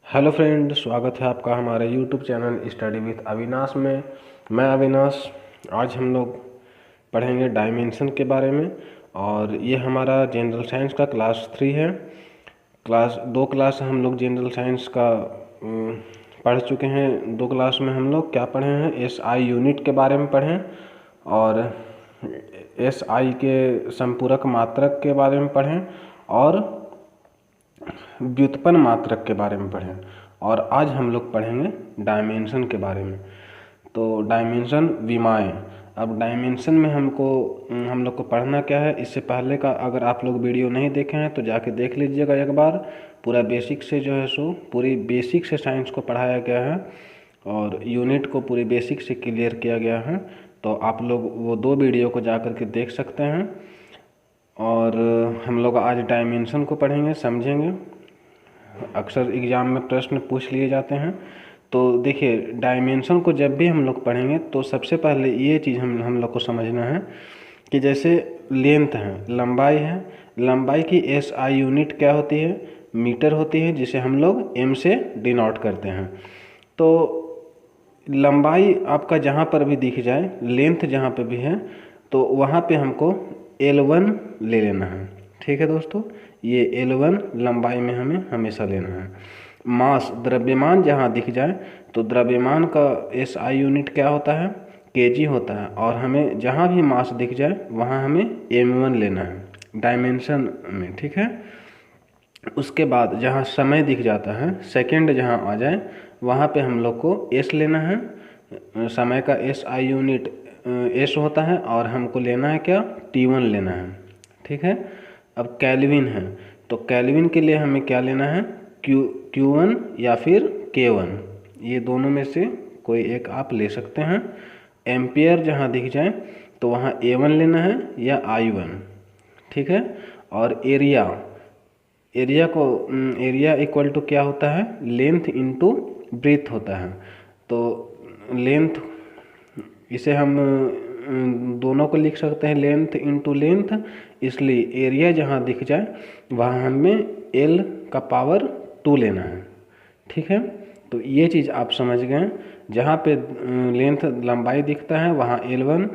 Hello friend, स्वागत है आपका हमारे YouTube channel study with Avinash में। मैं अविनाश। आज हम लोग पढ़ेंगे डायमेंशन के बारे में और ये हमारा जनरल साइंस का क्लास 3 है। दो क्लास हम लोग जनरल साइंस का पढ़ चुके हैं। दो क्लास में हम लोग क्या पढ़े हैं, एसआई यूनिट के बारे में पढ़ें और एसआई के संपूरक मात्रक के बारे में पढ़ें और व्युत्पन्न मात्रक के बारे में पढ़ें। और आज हम लोग पढ़ेंगे डायमेंशन के बारे में। तो डायमेंशन विमाएँ। अब डायमेंशन में हम लोग को पढ़ना क्या है, इससे पहले का अगर आप लोग वीडियो नहीं देखे हैं तो जाके देख लीजिएगा एक बार। पूरा बेसिक से जो है सो पूरी बेसिक से साइंस को पढ़ाया गया है और यूनिट को पूरी बेसिक से क्लियर किया गया है। तो आप लोग वो दो वीडियो को जा कर के देख सकते हैं। और हम लोग आज डायमेंशन को पढ़ेंगे, समझेंगे। अक्सर एग्ज़ाम में प्रश्न पूछ लिए जाते हैं। तो देखिए, डायमेंशन को जब भी हम लोग पढ़ेंगे तो सबसे पहले ये चीज़ हम लोग को समझना है कि जैसे लेंथ है, लंबाई है, लंबाई की एसआई यूनिट क्या होती है, मीटर होती है, जिसे हम लोग एम से डिनोट करते हैं। तो लंबाई आपका जहाँ पर भी दिख जाए, लेंथ जहाँ पे भी है, तो वहाँ पे हमको L1 ले लेना है। ठीक है दोस्तों, ये L1 लंबाई में हमें हमेशा लेना है। मास, द्रव्यमान जहाँ दिख जाए तो द्रव्यमान का एसआई यूनिट क्या होता है, केजी होता है। और हमें जहाँ भी मास दिख जाए वहाँ हमें M1 लेना है डायमेंशन में। ठीक है। उसके बाद जहाँ समय दिख जाता है, सेकंड जहाँ आ जाए, वहाँ पे हम लोग को एस लेना है। समय का एसआई यूनिट एस होता है और हमको लेना है क्या, T1 लेना है। ठीक है। अब केल्विन है, तो केल्विन के लिए हमें क्या लेना है, Q1 या फिर K1, ये दोनों में से कोई एक आप ले सकते हैं। एम्पियर जहाँ दिख जाए तो वहाँ A1 लेना है या I1। ठीक है। और एरिया इक्वल टू क्या होता है, लेंथ इनटू ब्रीथ होता है। तो लेंथ, इसे हम दोनों को लिख सकते हैं लेंथ इनटू लेंथ। इसलिए एरिया जहाँ दिख जाए वहाँ हमें L का पावर 2 लेना है। ठीक है। तो ये चीज़ आप समझ गए। जहाँ पे लेंथ लंबाई दिखता है वहाँ L1,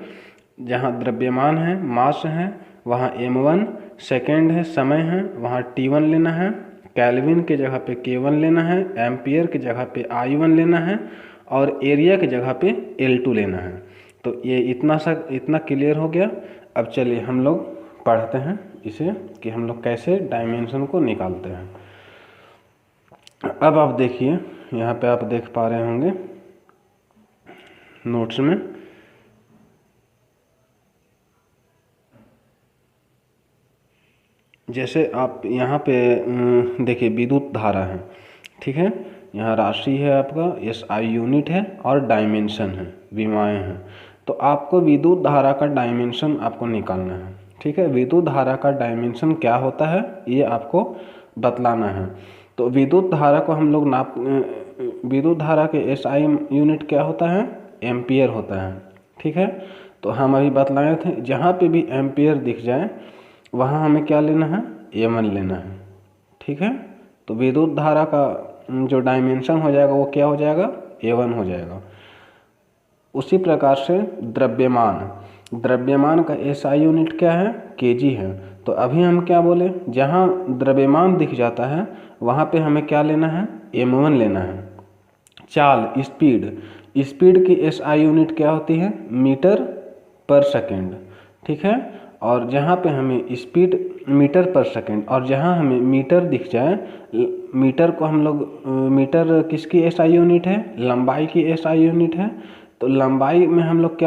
जहाँ द्रव्यमान है, मास है, वहाँ M1, सेकेंड है, समय है, वहाँ T1 लेना है, केल्विन के जगह पे K1 लेना है, एम्पियर की जगह पे I1 लेना है और एरिया की जगह पे L2 लेना है। तो ये इतना क्लियर हो गया। अब चलिए हम लोग पढ़ते हैं इसे कि हम लोग कैसे डायमेंशन को निकालते हैं। अब आप देखिए, यहाँ पे आप देख पा रहे होंगे नोट्स में, जैसे आप यहाँ पे देखिए विद्युत धारा है। ठीक है। यहाँ राशि है आपका, एसआई यूनिट है और डायमेंशन है, विमाएँ हैं। तो आपको विद्युत धारा का डायमेंशन आपको निकालना है। ठीक है। विद्युत धारा का डायमेंशन क्या होता है ये आपको बतलाना है। तो विद्युत धारा को हम लोग विद्युत धारा के एसआई यूनिट क्या होता है, एम्पियर होता है। ठीक है। तो हम अभी बतलाए थे, जहाँ पे भी एम्पियर दिख जाए वहाँ हमें क्या लेना है, M1 लेना है। ठीक है। तो विद्युत धारा का जो डायमेंशन हो जाएगा वो क्या हो जाएगा, A1 हो जाएगा। उसी प्रकार से द्रव्यमान का एसआई यूनिट क्या है, केजी है। तो अभी हम क्या बोले, जहाँ द्रव्यमान दिख जाता है वहाँ पे हमें क्या लेना है, M1 लेना है। चाल, स्पीड की एसआई यूनिट क्या होती है, मीटर पर सेकेंड। ठीक है। और जहाँ पे हमें स्पीड मीटर पर सेकेंड और जहाँ हमें मीटर दिख जाए, मीटर को हम लोग मीटर किसकी एसआई यूनिट है, लंबाई की एसआई यूनिट है। तो लंबाई में हम लोग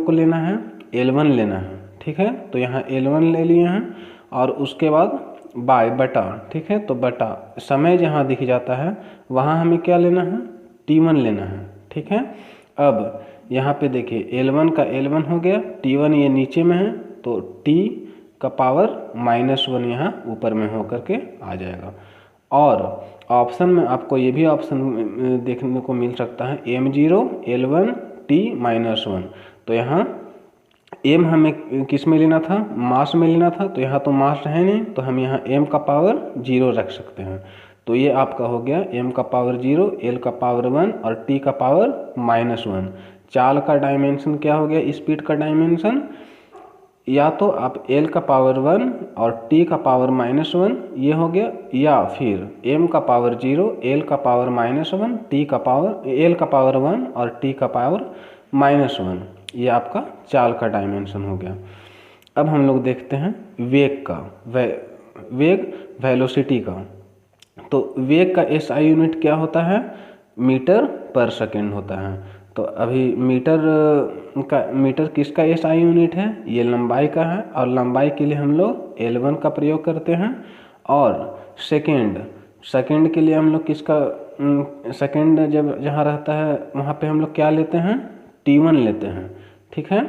को लेना है, L1 लेना है। ठीक है। तो यहाँ L1 ले लिए हैं और उसके बाद बटा। ठीक है। तो बटा समय जहाँ दिख जाता है वहाँ हमें क्या लेना है, T1 लेना है। ठीक है। अब यहाँ पे देखिए L1 का L1 हो गया, T1 ये नीचे में है, तो T का पावर -1 यहाँ ऊपर में होकर के आ जाएगा। और ऑप्शन में आपको ये भी ऑप्शन देखने को मिल सकता है, M0 L1 T-1। तो यहाँ M हमें किस में लेना था, मास में लेना था। तो यहाँ तो मास है नहीं, तो हम यहाँ M का पावर 0 रख सकते हैं। तो ये आपका हो गया m का पावर 0, l का पावर 1 और t का पावर -1। चाल का डायमेंशन क्या हो गया, स्पीड का डायमेंशन, या तो आप l का पावर 1 और t का पावर -1 ये हो गया, या फिर m का पावर 0, l का पावर -1, t का पावर l का पावर 1 और t का पावर -1, ये आपका चाल का डायमेंशन हो गया। अब हम लोग देखते हैं वेग का, वेग वेलोसिटी का। तो वेग का एसआई यूनिट क्या होता है, मीटर पर सेकेंड होता है। तो अभी मीटर किसका एसआई यूनिट है, ये लंबाई का है, और लंबाई के लिए हम लोग L1 का प्रयोग करते हैं। और सेकेंड के लिए हम लोग किसका, सेकेंड जब जहाँ रहता है वहाँ पे हम लोग क्या लेते हैं, T1 लेते हैं, ठीक है।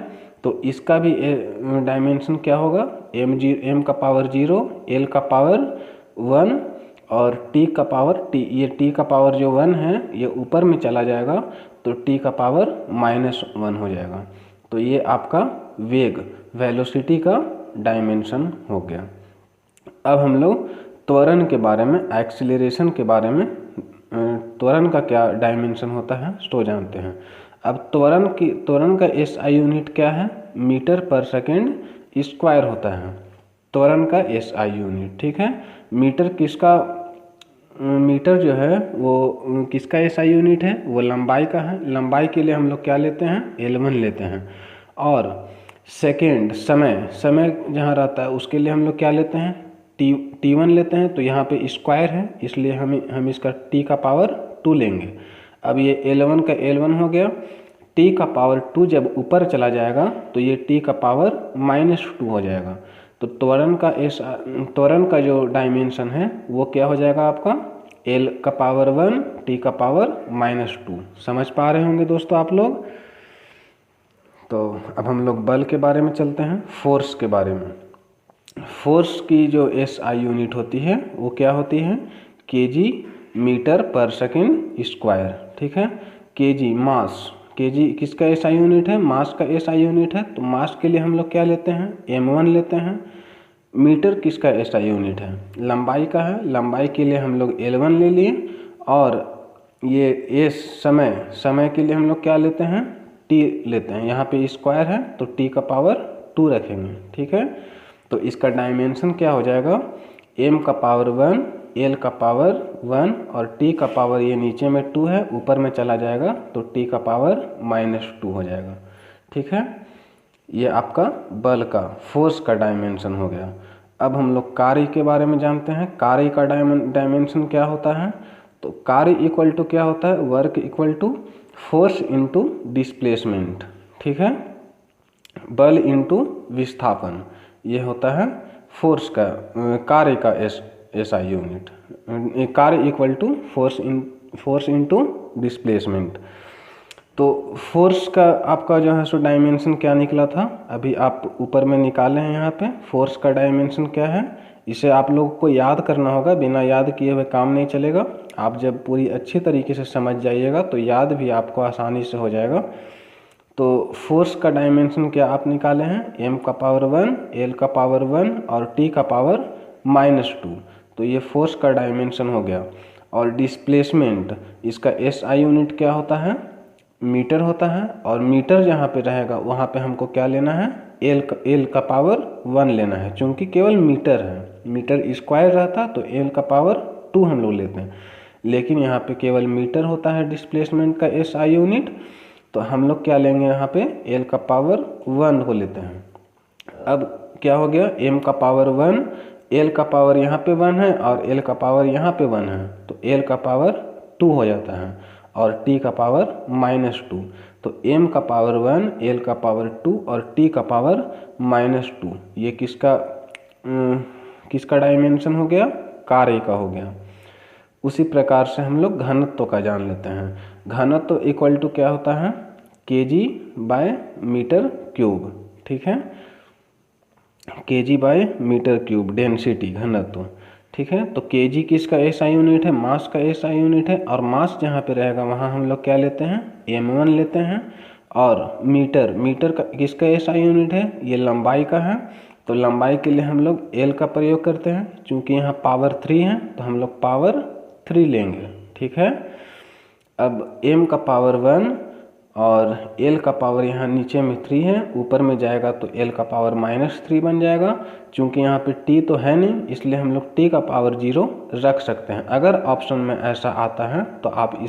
तो इसका भी डायमेंशन क्या होगा, m का पावर 0, l का पावर 1 और t का पावर ये t का पावर जो 1 है ये ऊपर में चला जाएगा तो t का पावर -1 हो जाएगा। तो ये आपका वेग वेलोसिटी का डायमेंशन हो गया। अब हम लोग त्वरण के बारे में, एक्सीलरेशन के बारे में, त्वरण का क्या डायमेंशन होता है तो जानते हैं। अब त्वरण का एसआई यूनिट क्या है, मीटर पर सेकेंड स्क्वायर होता है त्वरण का एसआई यूनिट, ठीक है। मीटर जो है वो किसका एसआई यूनिट है, वो लंबाई का है। लंबाई के लिए हम लोग क्या लेते हैं, L1 लेते हैं। और सेकेंड समय जहाँ रहता है उसके लिए हम लोग क्या लेते हैं, T1 लेते हैं। तो यहाँ पे स्क्वायर है इसलिए हम इसका t का पावर 2 लेंगे। अब ये L1 का L1 हो गया, t का पावर 2 जब ऊपर चला जाएगा तो ये t का पावर -2 हो जाएगा। तो त्वरण का जो डायमेंशन है वो क्या हो जाएगा आपका, l का पावर 1, t का पावर -2। समझ पा रहे होंगे दोस्तों आप लोग। तो अब हम लोग बल के बारे में चलते हैं, फोर्स के बारे में। फोर्स की जो एसआई यूनिट होती है वो क्या होती है, kg मीटर पर सेकेंड स्क्वायर, ठीक है। kg मास, kg किसका एसआई यूनिट है, मास का एसआई यूनिट है। तो मास के लिए हम लोग क्या लेते हैं, m1 लेते हैं। मीटर किसका एसआई यूनिट है, लंबाई का है। लंबाई के लिए हम लोग L1 ले लिए। और ये समय के लिए हम लोग क्या लेते हैं, t लेते हैं। यहाँ पे स्क्वायर है तो t का पावर 2 रखेंगे, ठीक है। तो इसका डायमेंशन क्या हो जाएगा, m का पावर 1, l का पावर 1 और t का पावर ये नीचे में 2 है, ऊपर में चला जाएगा तो t का पावर -2 हो जाएगा, ठीक है। ये आपका बल का, फोर्स का डायमेंशन हो गया। अब हम लोग कार्य के बारे में जानते हैं। कार्य का डायमेंशन क्या होता है, तो कार्य इक्वल टू क्या होता है, work equal to force into displacement, ठीक है। बल इनटू विस्थापन, ये होता है फोर्स का, कार्य का एसआई यूनिट। कार्य equal to force into displacement. तो फोर्स का आपका जो है सो डायमेंशन क्या निकला था, अभी आप ऊपर में निकाले हैं। यहाँ पे फोर्स का डायमेंशन क्या है, इसे आप लोगों को याद करना होगा, बिना याद किए हुए काम नहीं चलेगा। आप जब पूरी अच्छी तरीके से समझ जाइएगा तो याद भी आपको आसानी से हो जाएगा। तो फोर्स का डायमेंशन क्या आप निकाले हैं, m का पावर 1, l का पावर 1 और t का पावर -2। तो ये फोर्स का डायमेंशन हो गया। और डिस्प्लेसमेंट, इसका एसआई यूनिट क्या होता है, मीटर होता है। और मीटर जहाँ पे रहेगा वहाँ पे हमको क्या लेना है, l का पावर 1 लेना है। चूँकि केवल मीटर है, मीटर स्क्वायर रहता तो l का पावर 2 हम लोग लेते हैं, लेकिन यहाँ पे केवल मीटर होता है डिस्प्लेसमेंट का एसआई यूनिट। तो हम लोग क्या लेंगे, यहाँ पे l का पावर 1 को लेते हैं। अब क्या हो गया, m का पावर 1, l का पावर यहाँ पे 1 है और l का पावर यहाँ पे 1 है, तो l का पावर 2 हो जाता है और t का पावर -2। तो m का पावर 1, l का पावर 2 और t का पावर -2, ये किसका डायमेंशन हो गया, कार्य का हो गया। उसी प्रकार से हम लोग घनत्व का जान लेते हैं। घनत्व इक्वल टू क्या होता है, kg/मीटर क्यूब, ठीक है। kg/मीटर क्यूब डेंसिटी, घनत्व, ठीक है। तो kg किसका एसआई यूनिट है, मास का एसआई यूनिट है। और मास जहाँ पे रहेगा वहाँ हम लोग क्या लेते हैं, m1 लेते हैं। और मीटर का किसका एसआई यूनिट है, ये लंबाई का है। तो लंबाई के लिए हम लोग l का प्रयोग करते हैं, चूँकि यहाँ पावर 3 है तो हम लोग पावर 3 लेंगे, ठीक है। अब m का पावर 1 और l का पावर यहाँ नीचे में 3 है, ऊपर में जाएगा तो l का पावर -3 बन जाएगा। चूँकि यहाँ पे t तो है नहीं, इसलिए हम लोग t का पावर 0 रख सकते हैं। अगर ऑप्शन में ऐसा आता है तो आप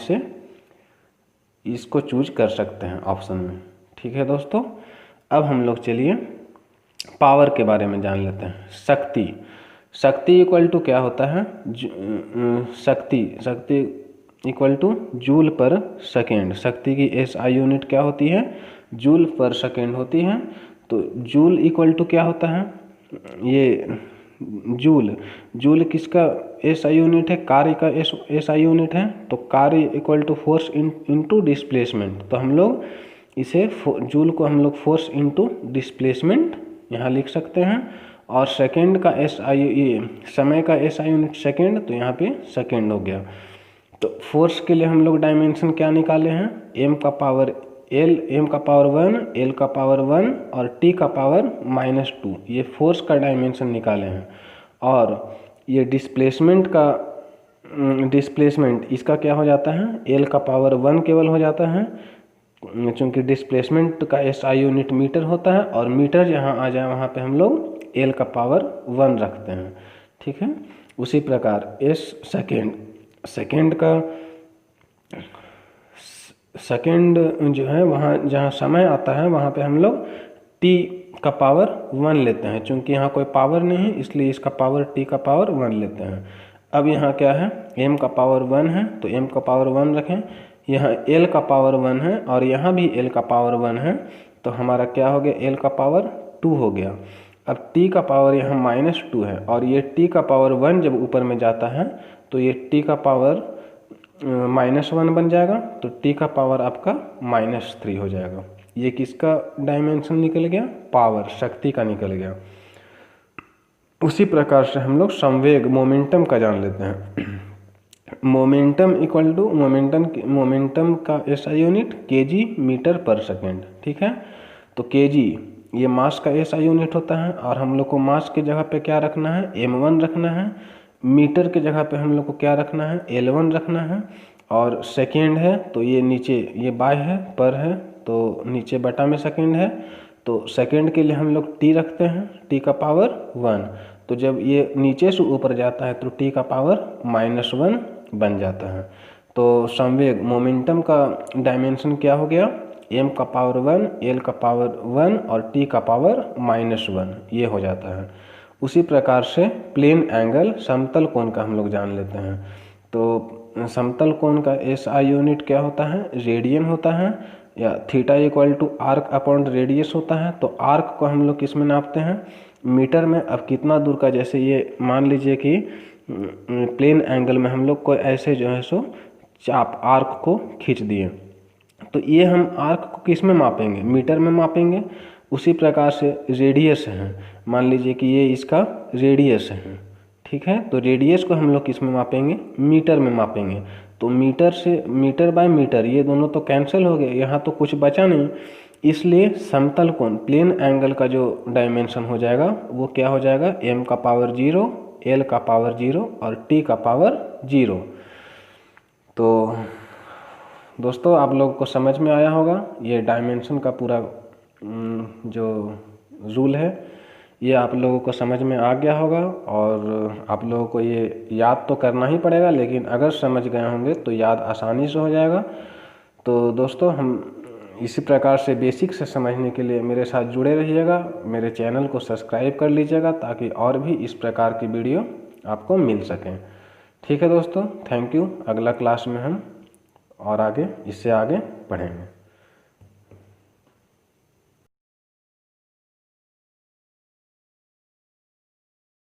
इसको चूज कर सकते हैं ऑप्शन में, ठीक है दोस्तों। अब हम लोग चलिए पावर के बारे में जान लेते हैं। शक्ति इक्वल टू क्या होता है, शक्ति इक्वल टू जूल पर सेकेंड। शक्ति की SI यूनिट क्या होती है, जूल पर सेकेंड होती है। तो जूल इक्वल टू क्या होता है, ये जूल किसका SI यूनिट है, कार्य का SI यूनिट है। तो कार्य equal to force into displacement. तो हम लोग इसे जूल को हम लोग फोर्स इनटू डिस्प्लेसमेंट यहाँ लिख सकते हैं। और सेकेंड का समय का SI यूनिट सेकेंड, तो यहाँ पे सेकेंड हो गया। तो फोर्स के लिए हम लोग डायमेंशन क्या निकाले हैं, m का पावर 1, l का पावर 1 और t का पावर -2, ये फोर्स का डायमेंशन निकाले हैं। और ये डिस्प्लेसमेंट इसका क्या हो जाता है, l का पावर 1 केवल हो जाता है, चूँकि डिस्प्लेसमेंट का SI यूनिट मीटर होता है। और मीटर जहाँ आ जाए वहाँ पे हम लोग l का पावर 1 रखते हैं, ठीक है। उसी प्रकार सेकेंड जो है, वहाँ जहाँ समय आता है वहाँ पे हम लोग t का पावर 1 लेते हैं। चूँकि यहाँ कोई पावर नहीं है, इसलिए इसका पावर t का पावर 1 लेते हैं। अब यहाँ क्या है, m का पावर 1 है, तो m का पावर 1 रखें। यहाँ l का पावर 1 है और यहाँ भी l का पावर 1 है, तो हमारा क्या हो गया, l का पावर 2 हो गया। अब t का पावर यहाँ -2 है, और ये t का पावर 1 जब ऊपर में जाता है तो ये t का पावर -1 बन जाएगा। तो t का पावर आपका -3 हो जाएगा। ये किसका डायमेंशन निकल गया, पावर, शक्ति का निकल गया। उसी प्रकार से हम लोग संवेग, मोमेंटम का जान लेते हैं। मोमेंटम इक्वल टू मोमेंटम का SI यूनिट kg मीटर पर सेकेंड, ठीक है। तो kg ये मास का SI यूनिट होता है, और हम लोग को मास के जगह पे क्या रखना है, m1 रखना है। मीटर के जगह पे हम लोग को क्या रखना है, L1 रखना है। और सेकेंड है तो ये नीचे, ये बाय है, पर है, तो नीचे बटा में सेकेंड है। तो सेकेंड के लिए हम लोग t रखते हैं, t का पावर 1। तो जब ये नीचे से ऊपर जाता है तो t का पावर -1 बन जाता है। तो संवेग, मोमेंटम का डायमेंशन क्या हो गया, m का पावर 1, l का पावर 1 और t का पावर -1, ये हो जाता है। उसी प्रकार से प्लेन एंगल, समतल कोण का हम लोग जान लेते हैं। तो समतल कोण का SI यूनिट क्या होता है, रेडियन होता है, या theta equal to arc upon radius होता है। तो आर्क को हम लोग किस में नापते हैं, मीटर में। अब कितना दूर का, जैसे ये मान लीजिए कि प्लेन एंगल में हम लोग को ऐसे जो है सो चाप आर्क को खींच दिए, तो ये हम आर्क को किस में मापेंगे, मीटर में मापेंगे। उसी प्रकार से रेडियस है, मान लीजिए कि ये इसका रेडियस है, ठीक है। तो रेडियस को हम लोग किस में मापेंगे, मीटर में मापेंगे। तो मीटर बाय मीटर ये दोनों तो कैंसिल हो गए, यहाँ तो कुछ बचा नहीं। इसलिए समतल कोण, प्लेन एंगल का जो डायमेंशन हो जाएगा वो क्या हो जाएगा, m का पावर 0, l का पावर 0 और t का पावर 0। तो दोस्तों आप लोगों को समझ में आया होगा, ये डायमेंशन का पूरा जो रूल है ये आप लोगों को समझ में आ गया होगा। और आप लोगों को ये याद तो करना ही पड़ेगा, लेकिन अगर समझ गए होंगे तो याद आसानी से हो जाएगा। तो दोस्तों हम इसी प्रकार से बेसिक से समझने के लिए मेरे साथ जुड़े रहिएगा, मेरे चैनल को सब्सक्राइब कर लीजिएगा, ताकि और भी इस प्रकार की वीडियो आपको मिल सकें। ठीक है दोस्तों, थैंक यू। अगला क्लास में हम और इससे आगे बढ़ेंगे।